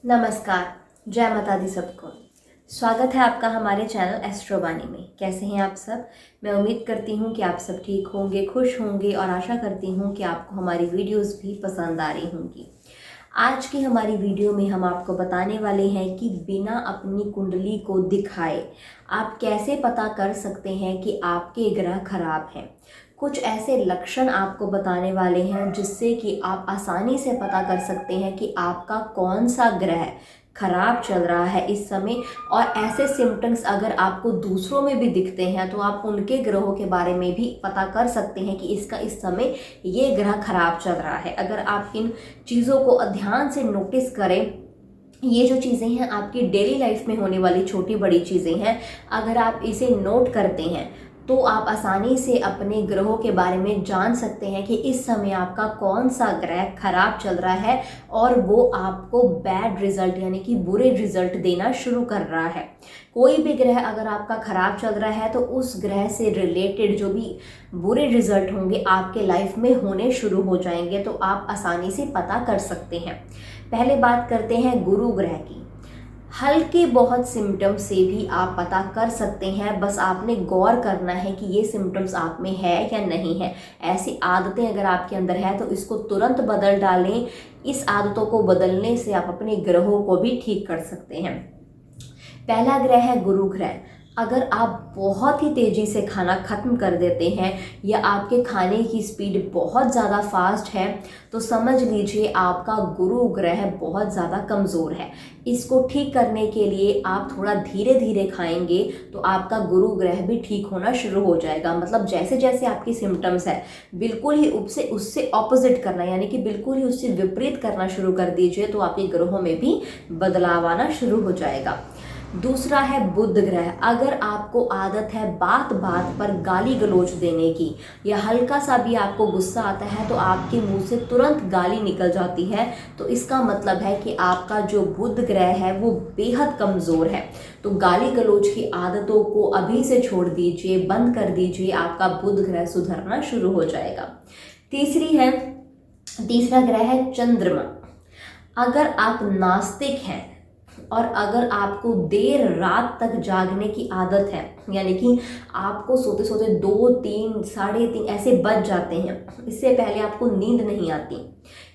नमस्कार। जय माता दी सबको। स्वागत है आपका हमारे चैनल एस्ट्रोवाणी में। कैसे हैं आप सब? मैं उम्मीद करती हूँ कि आप सब ठीक होंगे, खुश होंगे और आशा करती हूँ कि आपको हमारी वीडियोस भी पसंद आ रही होंगी। आज की हमारी वीडियो में हम आपको बताने वाले हैं कि बिना अपनी कुंडली को दिखाए आप कैसे पता कर सकते हैं कि आपके ग्रह खराब हैं। कुछ ऐसे लक्षण आपको बताने वाले हैं जिससे कि आप आसानी से पता कर सकते हैं कि आपका कौन सा ग्रह खराब चल रहा है इस समय। और ऐसे सिम्टम्स अगर आपको दूसरों में भी दिखते हैं तो आप उनके ग्रहों के बारे में भी पता कर सकते हैं कि इसका इस समय ये ग्रह खराब चल रहा है। अगर आप इन चीज़ों को ध्यान से नोटिस करें, ये जो चीज़ें हैं आपकी डेली लाइफ में होने वाली छोटी बड़ी चीज़ें हैं, अगर आप इसे नोट करते हैं तो आप आसानी से अपने ग्रहों के बारे में जान सकते हैं कि इस समय आपका कौन सा ग्रह खराब चल रहा है और वो आपको बैड रिजल्ट यानी कि बुरे रिजल्ट देना शुरू कर रहा है। कोई भी ग्रह अगर आपका खराब चल रहा है तो उस ग्रह से रिलेटेड जो भी बुरे रिजल्ट होंगे आपके लाइफ में होने शुरू हो जाएंगे, तो आप आसानी से पता कर सकते हैं। पहले बात करते हैं गुरु ग्रह की। हल्के बहुत सिम्टम्स से भी आप पता कर सकते हैं, बस आपने गौर करना है कि ये सिम्टम्स आप में है या नहीं है। ऐसी आदतें अगर आपके अंदर है तो इसको तुरंत बदल डालें। इस आदतों को बदलने से आप अपने ग्रहों को भी ठीक कर सकते हैं। पहला ग्रह है गुरु ग्रह। अगर आप बहुत ही तेज़ी से खाना खत्म कर देते हैं या आपके खाने की स्पीड बहुत ज़्यादा फास्ट है तो समझ लीजिए आपका गुरु ग्रह बहुत ज़्यादा कमज़ोर है। इसको ठीक करने के लिए आप थोड़ा धीरे धीरे खाएंगे तो आपका गुरु ग्रह भी ठीक होना शुरू हो जाएगा। मतलब जैसे जैसे आपकी सिम्टम्स है बिल्कुल ही उससे ऑपोजिट करना, यानी कि बिल्कुल ही उससे विपरीत करना शुरू कर दीजिए तो आपके ग्रहों में भी बदलाव आना शुरू हो जाएगा। दूसरा है बुध ग्रह। अगर आपको आदत है बात बात पर गाली गलौज देने की या हल्का सा भी आपको गुस्सा आता है तो आपके मुंह से तुरंत गाली निकल जाती है, तो इसका मतलब है कि आपका जो बुध ग्रह है वो बेहद कमज़ोर है। तो गाली गलौज की आदतों को अभी से छोड़ दीजिए, बंद कर दीजिए, आपका बुध ग्रह सुधरना शुरू हो जाएगा। तीसरा ग्रह है चंद्रमा। अगर आप नास्तिक हैं और अगर आपको देर रात तक जागने की आदत है, यानी कि आपको सोते सोते 2, 3, साढ़े 3 ऐसे बज जाते हैं, इससे पहले आपको नींद नहीं आती,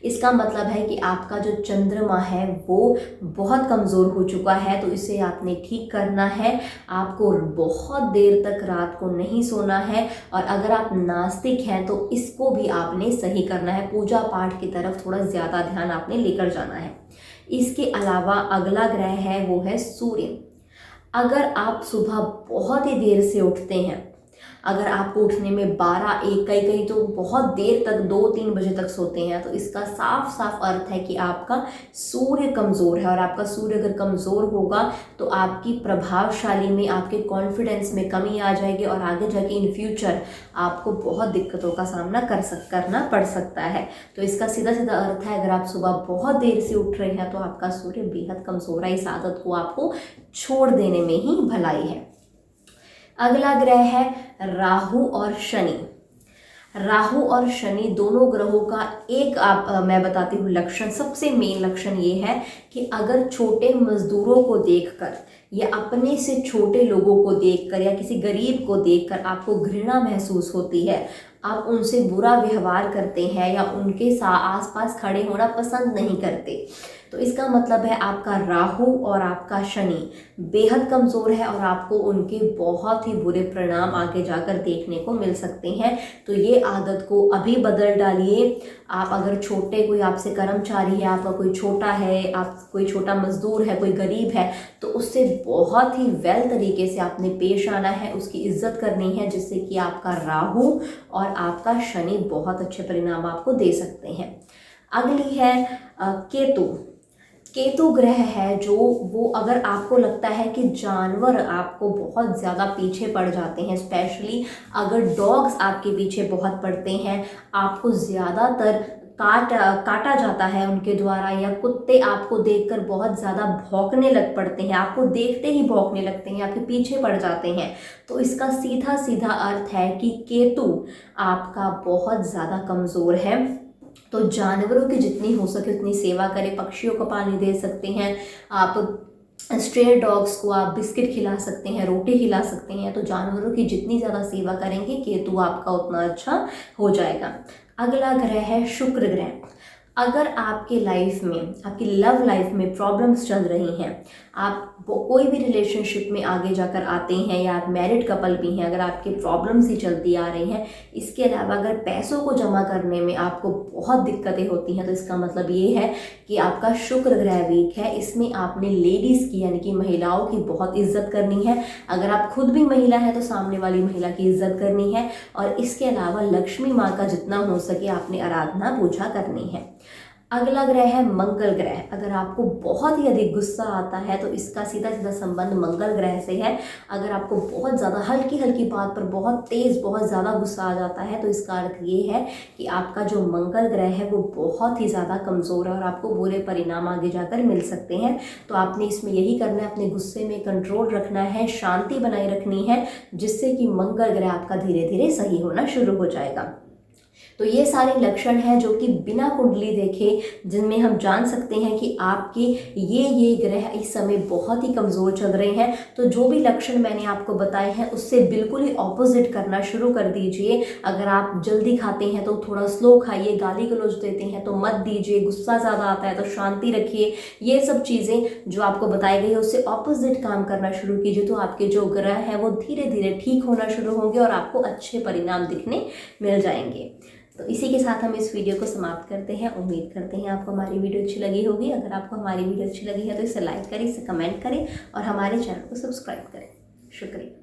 इसका मतलब है कि आपका जो चंद्रमा है वो बहुत कमज़ोर हो चुका है। तो इसे आपने ठीक करना है। आपको बहुत देर तक रात को नहीं सोना है। और अगर आप नास्तिक हैं तो इसको भी आपने सही करना है। पूजा पाठ की तरफ थोड़ा ज़्यादा ध्यान आपने लेकर जाना है। इसके अलावा अगला ग्रह है वो है सूर्य। अगर आप सुबह बहुत ही देर से उठते हैं, अगर आपको उठने में 12, 1, कई कई तो बहुत देर तक 2, 3 बजे तक सोते हैं, तो इसका साफ साफ अर्थ है कि आपका सूर्य कमज़ोर है। और आपका सूर्य अगर कमज़ोर होगा तो आपकी प्रभावशाली में, आपके कॉन्फिडेंस में कमी आ जाएगी और आगे जाके इन फ्यूचर आपको बहुत दिक्कतों का सामना करना पड़ सकता है। तो इसका सीधा सीधा अर्थ है, अगर आप सुबह बहुत देर से उठ रहे हैं तो आपका सूर्य बेहद कमज़ोर है। इस आदत को आपको छोड़ देने में ही भलाई है। अगला ग्रह है राहु और शनि। राहु और शनि दोनों ग्रहों का मैं बताती हूँ लक्षण। सबसे मेन लक्षण ये है कि अगर छोटे मजदूरों को देखकर या अपने से छोटे लोगों को देखकर या किसी गरीब को देखकर आपको घृणा महसूस होती है, आप उनसे बुरा व्यवहार करते हैं या उनके आसपास खड़े होना पसंद नहीं करते, तो इसका मतलब है आपका राहु और आपका शनि बेहद कमज़ोर है और आपको उनके बहुत ही बुरे परिणाम आगे जाकर देखने को मिल सकते हैं। तो ये आदत को अभी बदल डालिए। आप अगर छोटे कोई आपसे कर्मचारी है, आपका कोई छोटा है, आप कोई छोटा मजदूर है, कोई गरीब है, तो उससे बहुत ही वेल तरीके से आपने पेश आना है, उसकी इज्जत करनी है, जिससे कि आपका राहु और आपका शनि बहुत अच्छे परिणाम आपको दे सकते हैं। अगली है केतु। केतु ग्रह है जो वो अगर आपको लगता है कि जानवर आपको बहुत ज़्यादा पीछे पड़ जाते हैं, स्पेशली अगर डॉग्स आपके पीछे बहुत पड़ते हैं, आपको ज़्यादातर काटा जाता है उनके द्वारा, या कुत्ते आपको देखकर बहुत ज़्यादा भौंकने लग पड़ते हैं, आपको देखते ही भौंकने लगते हैं, आपके पीछे पड़ जाते हैं, तो इसका सीधा सीधा अर्थ है कि केतु आपका बहुत ज़्यादा कमज़ोर है तो जानवरों की जितनी हो सके उतनी सेवा करें। पक्षियों को पानी दे सकते हैं आप, स्ट्रे डॉग्स को आप बिस्किट खिला सकते हैं, रोटी खिला सकते हैं। तो जानवरों की जितनी ज़्यादा सेवा करेंगे केतु आपका उतना अच्छा हो जाएगा। अगला ग्रह है शुक्र ग्रह। अगर आपके लाइफ में, आपकी लव लाइफ में प्रॉब्लम्स चल रही हैं, आप कोई भी रिलेशनशिप में आगे जाकर आते हैं या आप मैरिड कपल भी हैं, अगर आपके प्रॉब्लम्स ही चलती आ रही हैं, इसके अलावा अगर पैसों को जमा करने में आपको बहुत दिक्कतें होती हैं, तो इसका मतलब ये है कि आपका शुक्र ग्रह वीक है। इसमें आपने लेडीज़ की यानी कि महिलाओं की बहुत इज्जत करनी है। अगर आप खुद भी महिला हैं तो सामने वाली महिला की इज्जत करनी है। और इसके अलावा लक्ष्मी माँ का जितना हो सके आपने आराधना पूजा करनी है। अगला ग्रह है मंगल ग्रह। अगर आपको बहुत ही अधिक गुस्सा आता है तो इसका सीधा सीधा संबंध मंगल ग्रह से है। अगर आपको बहुत ज़्यादा हल्की हल्की बात पर बहुत तेज़, बहुत ज़्यादा गुस्सा आ जाता है, तो इसका अर्थ ये है कि आपका जो मंगल ग्रह है वो बहुत ही ज़्यादा कमज़ोर है और आपको बुरे परिणाम आगे जाकर मिल सकते हैं। तो आपने इसमें यही करना है, अपने गुस्से में कंट्रोल रखना है, शांति बनाए रखनी है, जिससे कि मंगल ग्रह आपका धीरे धीरे सही होना शुरू हो जाएगा। तो ये सारे लक्षण हैं जो कि बिना कुंडली देखे, जिनमें हम जान सकते हैं कि आपके ये ग्रह इस समय बहुत ही कमज़ोर चल रहे हैं। तो जो भी लक्षण मैंने आपको बताए हैं उससे बिल्कुल ही ऑपोजिट करना शुरू कर दीजिए। अगर आप जल्दी खाते हैं तो थोड़ा स्लो खाइए, गाली गलौज देते हैं तो मत दीजिए, गुस्सा ज़्यादा आता है तो शांति रखिए। ये सब चीज़ें जो आपको बताई गई है उससे ऑपोजिट काम करना शुरू कीजिए, तो आपके जो ग्रह हैं वो धीरे धीरे ठीक होना शुरू होंगे और आपको अच्छे परिणाम दिखने मिल जाएंगे। तो इसी के साथ हम इस वीडियो को समाप्त करते हैं। उम्मीद करते हैं आपको हमारी वीडियो अच्छी लगी होगी। अगर आपको हमारी वीडियो अच्छी लगी है तो इसे लाइक करें, इसे कमेंट करें और हमारे चैनल को सब्सक्राइब करें। शुक्रिया।